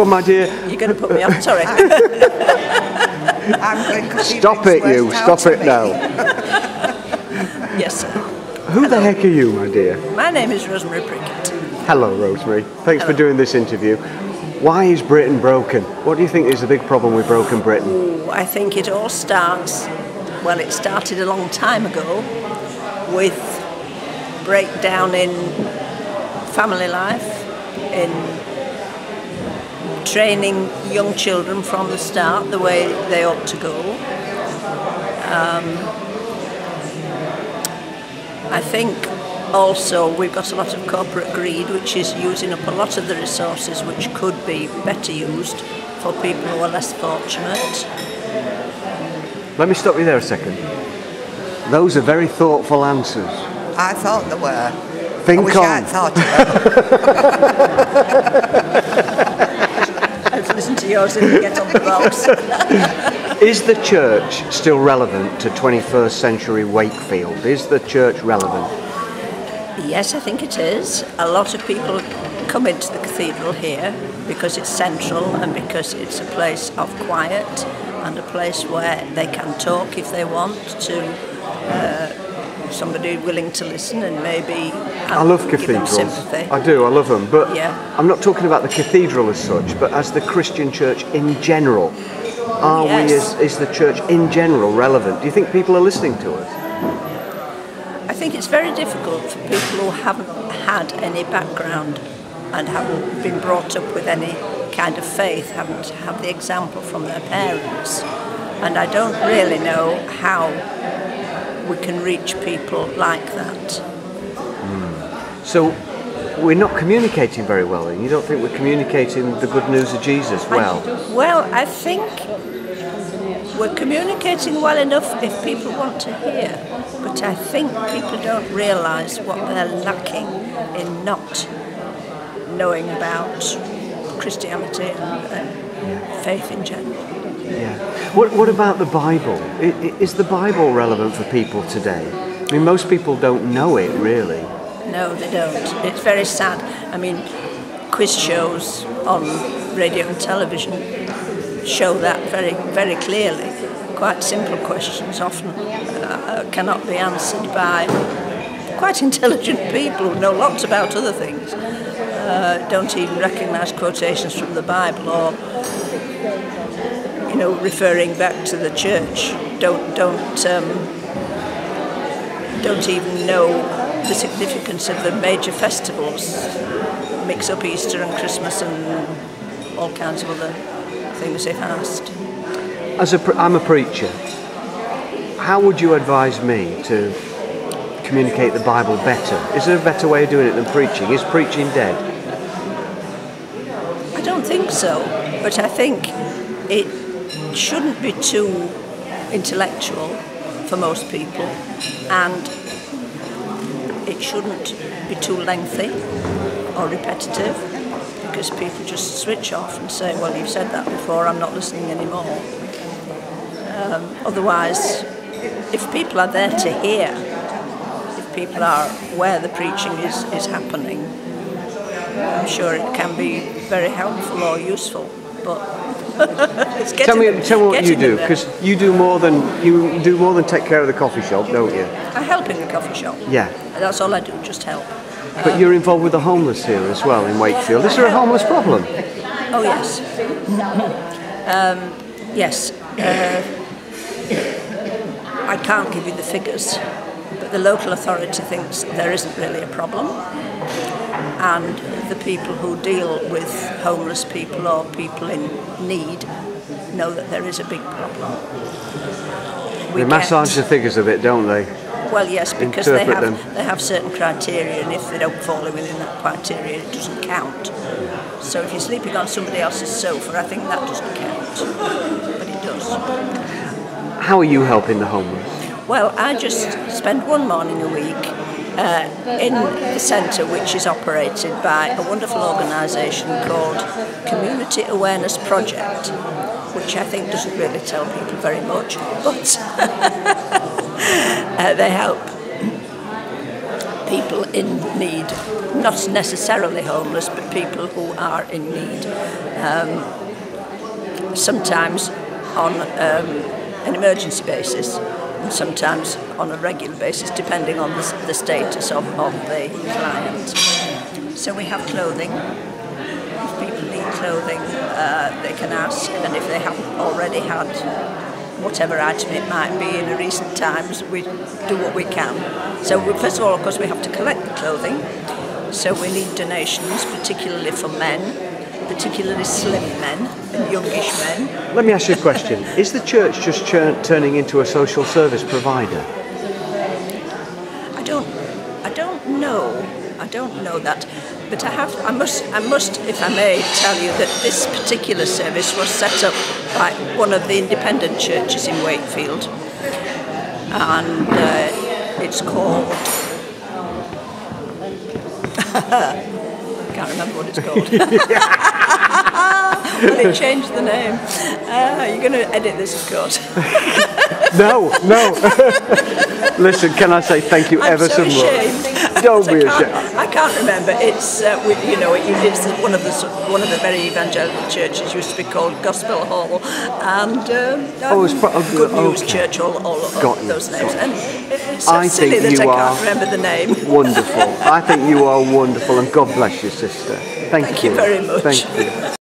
Well, my dear... You're going to put me off, sorry. Stop it, you. Stop it now. Yes, sir. Who the heck are you, my dear? My name is Rosemary Prickett. Hello, Rosemary. Thanks for doing this interview. Why is Britain broken? What do you think is the big problem with broken Britain? Ooh, I think it all starts, well, it started a long time ago with breakdown in family life, in training young children from the start the way they ought to go. I think also we've got a lot of corporate greed which is using up a lot of the resources which could be better used for people who are less fortunate. Let me stop you there a second. Those are very thoughtful answers. I thought they were. Think I wish on. I had thought of them. Let's listen to yours and get on the box. Is the church still relevant to 21st century Wakefield? Is the church relevant? Yes, I think it is. A lot of people come into the cathedral here because it's central and because it's a place of quiet and a place where they can talk if they want to somebody willing to listen and maybe I love give them cathedrals. sympathy. I do, I love them. But Yeah. I'm not talking about the cathedral as such, but as the Christian church in general. Are Yes. is the church in general relevant? Do you think people are listening to us? I think it's very difficult for people who haven't had any background and haven't been brought up with any kind of faith, haven't had the example from their parents. And I don't really know how we can reach people like that. So we're not communicating very well then? You don't think we're communicating the good news of Jesus well? Well, I think we're communicating well enough if people want to hear, but I think people don't realise what they're lacking in not knowing about Christianity and faith in general. Yeah. What about the Bible? Is the Bible relevant for people today? I mean, most people don't know it really. No, they don't. It's very sad. I mean, quiz shows on radio and television show that very, very clearly. Quite simple questions often cannot be answered by quite intelligent people who know lots about other things. Don't even recognise quotations from the Bible or, you know, referring back to the church. Don't even know the significance of the major festivals, mix up Easter and Christmas and all kinds of other things if asked. I'm a preacher. How would you advise me to communicate the Bible better? Is there a better way of doing it than preaching? Is preaching dead? I don't think so, but I think it shouldn't be too intellectual for most people, and it shouldn't be too lengthy or repetitive, because people just switch off and say, well, you've said that before, I'm not listening anymore. Otherwise, if people are there to hear, if people are where the preaching is happening, I'm sure it can be very helpful or useful, but it's Tell me what you do, there. because you do more than take care of the coffee shop, don't you? I help in the coffee shop. Yeah. That's all I do, just help. But you're involved with the homeless here as well in Wakefield. Is there a homeless problem? Oh yes. Yes. I can't give you the figures, but the local authority thinks there isn't really a problem, and the people who deal with homeless people or people in need know that there is a big problem. They massage the figures a bit, don't they? Well, yes, because Interpret they have certain criteria, and if they don't fall within that criteria, it doesn't count. So if you're sleeping on somebody else's sofa, I think that doesn't count, but it does. How are you helping the homeless? Well, I just spend one morning a week in the centre, which is operated by a wonderful organisation called Community Awareness Project, which I think doesn't really tell people very much, but they help people in need not necessarily homeless, but people who are in need. Sometimes on an emergency basis, and sometimes on a regular basis, depending on the status of the client. So we have clothing. If people need clothing, they can ask, and if they haven't already had whatever item it might be in recent times, we do what we can. So first of all, of course, we have to collect the clothing. So we need donations, particularly for men, particularly slim men and youngish men. Let me ask you a question. Is the church just turning into a social service provider? I don't know. I don't know that. But I must, if I may, tell you that this particular service was set up by one of the independent churches in Wakefield, and it's called. I can't remember what it's called. Well, it changed the name. You're going to edit this, of course. No. Listen, can I say thank you ever so much? Don't be ashamed. I can't remember. It's it's one of the very evangelical churches. Used to be called Gospel Hall, and Good News Church. All those names. And it's so silly that I can't remember the name. Wonderful. I think you are wonderful, and God bless you, sister. Thank you very much. Thank you.